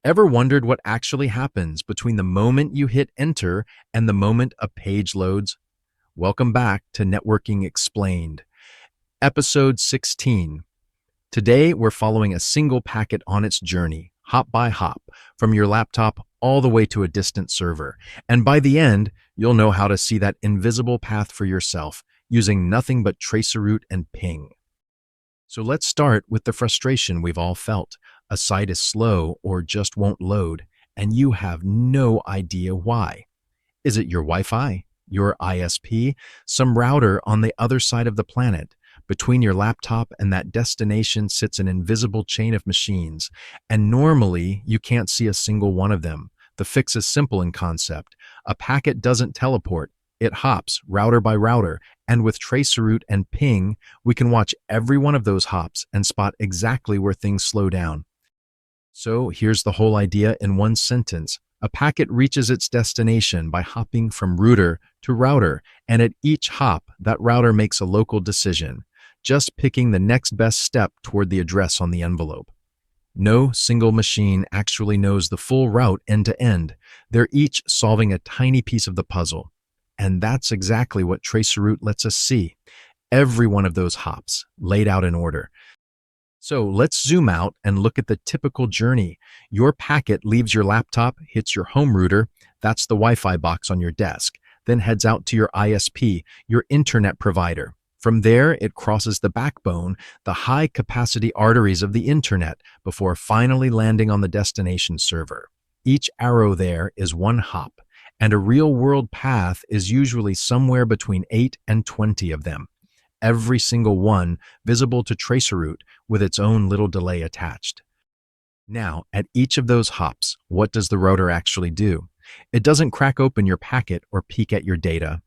Ever wondered what actually happens between the moment you hit enter and the moment a page loads? Welcome back to Networking Explained, episode 16. Today, we're following a single packet on its journey, hop by hop, from your laptop all the way to a distant server. And by the end, you'll know how to see that invisible path for yourself using nothing but Traceroute and ping. So let's start with the frustration we've all felt. A site is slow or just won't load, and you have no idea why. Is it your Wi-Fi, your ISP, some router on the other side of the planet? Between your laptop and that destination sits an invisible chain of machines, and normally you can't see a single one of them. The fix is simple in concept. A packet doesn't teleport. It hops router by router, and with Traceroute and ping, we can watch every one of those hops and spot exactly where things slow down. So here's the whole idea in one sentence. A packet reaches its destination by hopping from router to router, and at each hop, that router makes a local decision, just picking the next best step toward the address on the envelope. No single machine actually knows the full route end to end. They're each solving a tiny piece of the puzzle. And that's exactly what Traceroute lets us see. Every one of those hops, laid out in order. So let's zoom out and look at the typical journey. Your packet leaves your laptop, hits your home router, that's the Wi-Fi box on your desk, then heads out to your ISP, your internet provider. From there, it crosses the backbone, the high-capacity arteries of the internet, before finally landing on the destination server. Each arrow there is one hop, and a real-world path is usually somewhere between 8 and 20 of them. Every single one visible to Traceroute with its own little delay attached. Now, at each of those hops, what does the router actually do? It doesn't crack open your packet or peek at your data.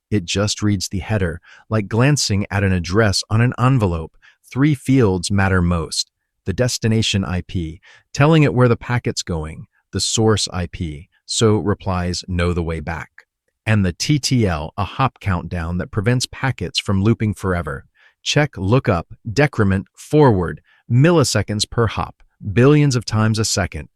It just reads the header, like glancing at an address on an envelope. 3 fields matter most. The destination IP, telling it where the packet's going. The source IP, so replies know the way back. And the TTL, a hop countdown that prevents packets from looping forever. Check, lookup, decrement, forward, milliseconds per hop, billions of times a second.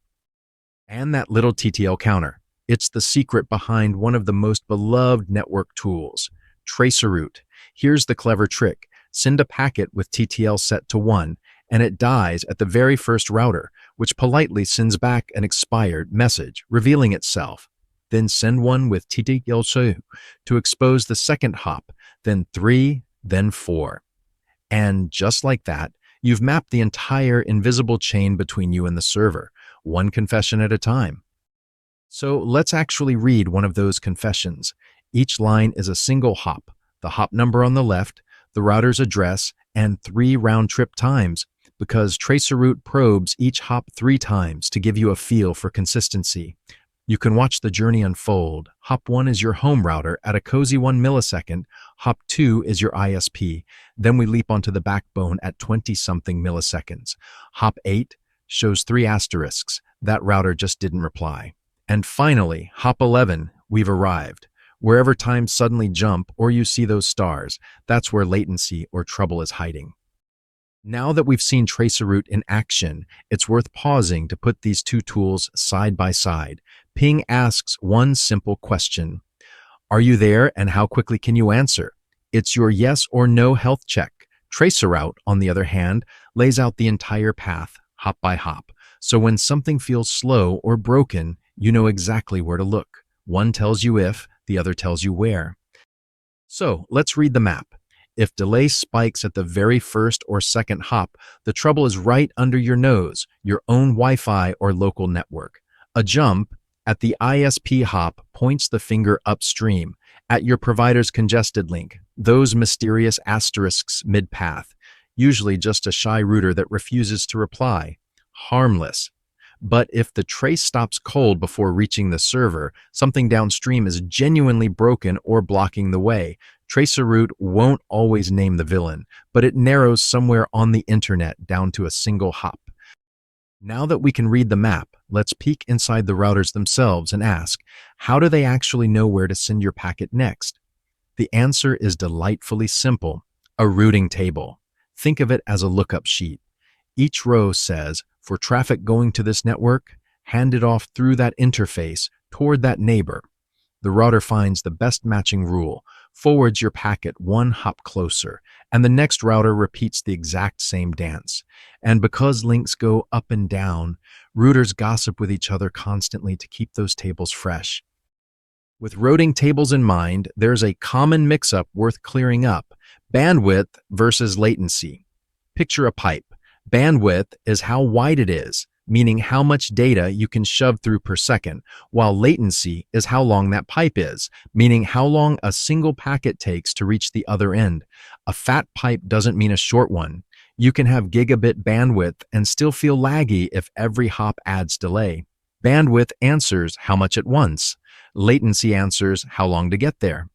And that little TTL counter. It's the secret behind one of the most beloved network tools, Traceroute. Here's the clever trick. Send a packet with TTL set to 1, and it dies at the very first router, which politely sends back an expired message, revealing itself. Then send one with TTL2 to expose the second hop, then 3, then 4. And just like that, you've mapped the entire invisible chain between you and the server, one confession at a time. So let's actually read one of those confessions. Each line is a single hop, the hop number on the left, the router's address, and 3 round-trip times, because Traceroute probes each hop 3 times to give you a feel for consistency. You can watch the journey unfold. Hop 1 is your home router at a cozy 1 millisecond. Hop 2 is your ISP. Then we leap onto the backbone at 20-something milliseconds. Hop 8 shows 3 asterisks. That router just didn't reply. And finally, hop 11, we've arrived. Wherever times suddenly jump or you see those stars, that's where latency or trouble is hiding. Now that we've seen Traceroute in action, it's worth pausing to put these two tools side by side. Ping asks one simple question. Are you there, and how quickly can you answer? It's your yes or no health check. Traceroute, on the other hand, lays out the entire path, hop by hop. So when something feels slow or broken, you know exactly where to look. One tells you if, the other tells you where. So let's read the map. If delay spikes at the very first or second hop, the trouble is right under your nose, your own Wi-Fi or local network. A jump at the ISP hop points the finger upstream, at your provider's congested link, those mysterious asterisks mid-path, usually just a shy router that refuses to reply. Harmless. But if the trace stops cold before reaching the server, something downstream is genuinely broken or blocking the way. Traceroute won't always name the villain, but it narrows somewhere on the internet down to a single hop. Now that we can read the map, let's peek inside the routers themselves and ask, how do they actually know where to send your packet next? The answer is delightfully simple, a routing table. Think of it as a lookup sheet. Each row says, for traffic going to this network, hand it off through that interface toward that neighbor. The router finds the best matching rule, forwards your packet one hop closer, and the next router repeats the exact same dance. And because links go up and down, routers gossip with each other constantly to keep those tables fresh. With routing tables in mind, there's a common mix-up worth clearing up: bandwidth versus latency. Picture a pipe. Bandwidth is how wide it is, meaning how much data you can shove through per second, while latency is how long that pipe is, meaning how long a single packet takes to reach the other end. A fat pipe doesn't mean a short one. You can have gigabit bandwidth and still feel laggy if every hop adds delay. Bandwidth answers how much at once. Latency answers how long to get there.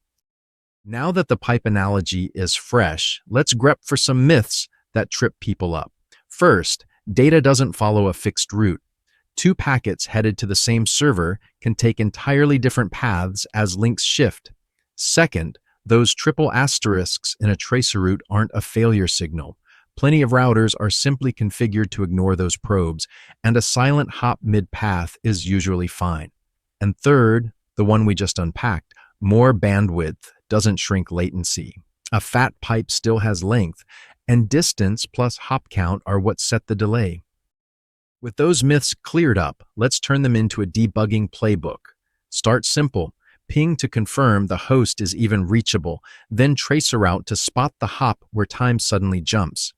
Now that the pipe analogy is fresh, let's grep for some myths that trip people up. First, data doesn't follow a fixed route. Two packets headed to the same server can take entirely different paths as links shift. Second, those triple asterisks in a traceroute aren't a failure signal. Plenty of routers are simply configured to ignore those probes, and a silent hop mid-path is usually fine. And third, the one we just unpacked, more bandwidth doesn't shrink latency. A fat pipe still has length, and distance plus hop count are what set the delay. With those myths cleared up, let's turn them into a debugging playbook. Start simple. Ping to confirm the host is even reachable, then Traceroute to spot the hop where time suddenly jumps.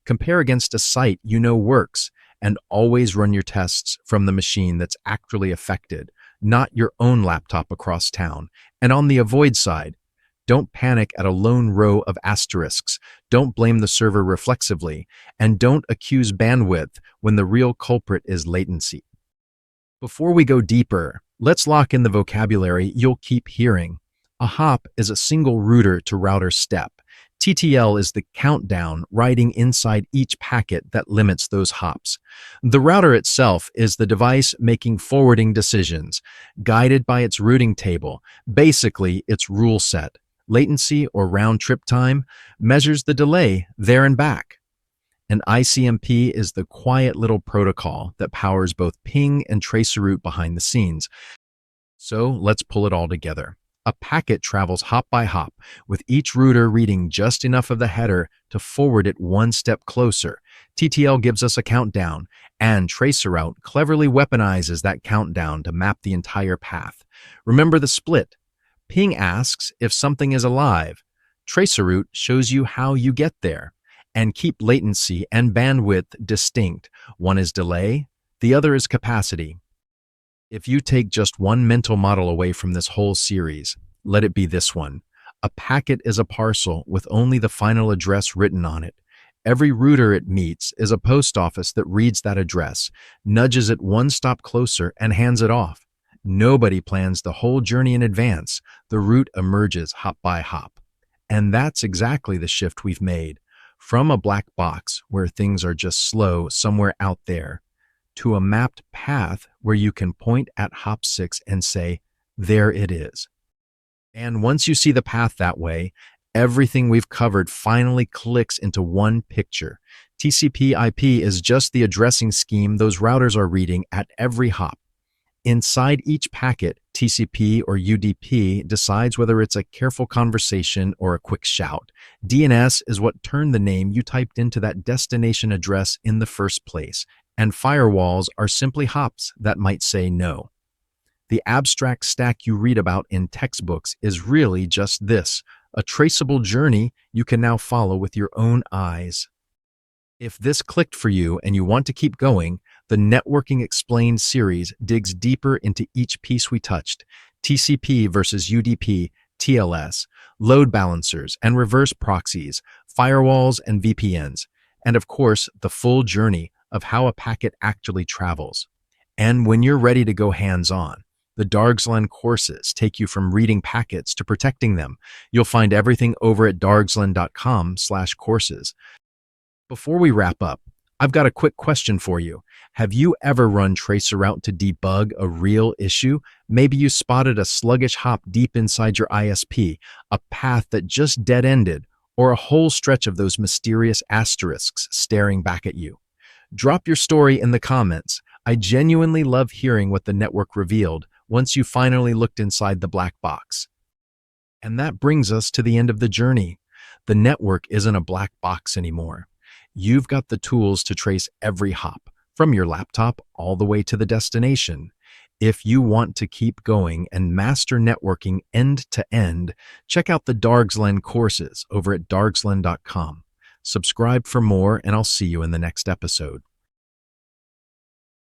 Compare against a site you know works, and always run your tests from the machine that's actually affected, not your own laptop across town. And on the avoid side, don't panic at a lone row of asterisks, don't blame the server reflexively, and don't accuse bandwidth when the real culprit is latency. Before we go deeper, let's lock in the vocabulary you'll keep hearing. A hop is a single router to router step. TTL is the countdown riding inside each packet that limits those hops. The router itself is the device making forwarding decisions, guided by its routing table, basically its rule set. Latency, or round trip time, measures the delay there and back. An ICMP is the quiet little protocol that powers both ping and traceroute behind the scenes. So let's pull it all together. A packet travels hop by hop, with each router reading just enough of the header to forward it one step closer. TTL gives us a countdown, and Traceroute cleverly weaponizes that countdown to map the entire path. Remember the split. Ping asks if something is alive. Traceroute shows you how you get there. And keep latency and bandwidth distinct. One is delay, the other is capacity. If you take just one mental model away from this whole series, let it be this one. A packet is a parcel with only the final address written on it. Every router it meets is a post office that reads that address, nudges it one stop closer, and hands it off. Nobody plans the whole journey in advance. The route emerges hop by hop. And that's exactly the shift we've made. From a black box where things are just slow somewhere out there, to a mapped path where you can point at hop 6 and say, there it is. And once you see the path that way, everything we've covered finally clicks into one picture. TCP/IP is just the addressing scheme those routers are reading at every hop. Inside each packet, TCP or UDP decides whether it's a careful conversation or a quick shout. DNS is what turned the name you typed into that destination address in the first place. And firewalls are simply hops that might say no. The abstract stack you read about in textbooks is really just this, a traceable journey you can now follow with your own eyes. If this clicked for you and you want to keep going, the Networking Explained series digs deeper into each piece we touched: TCP versus UDP, TLS, load balancers and reverse proxies, firewalls and VPNs, and of course, the full journey of how a packet actually travels. And when you're ready to go hands-on, the Dargslan courses take you from reading packets to protecting them. You'll find everything over at dargslan.com/courses. Before we wrap up, I've got a quick question for you. Have you ever run Traceroute to debug a real issue? Maybe you spotted a sluggish hop deep inside your ISP, a path that just dead-ended, or a whole stretch of those mysterious asterisks staring back at you. Drop your story in the comments. I genuinely love hearing what the network revealed once you finally looked inside the black box. And that brings us to the end of the journey. The network isn't a black box anymore. You've got the tools to trace every hop, from your laptop all the way to the destination. If you want to keep going and master networking end to end, check out the Dargslan courses over at dargslan.com. Subscribe for more, and I'll see you in the next episode.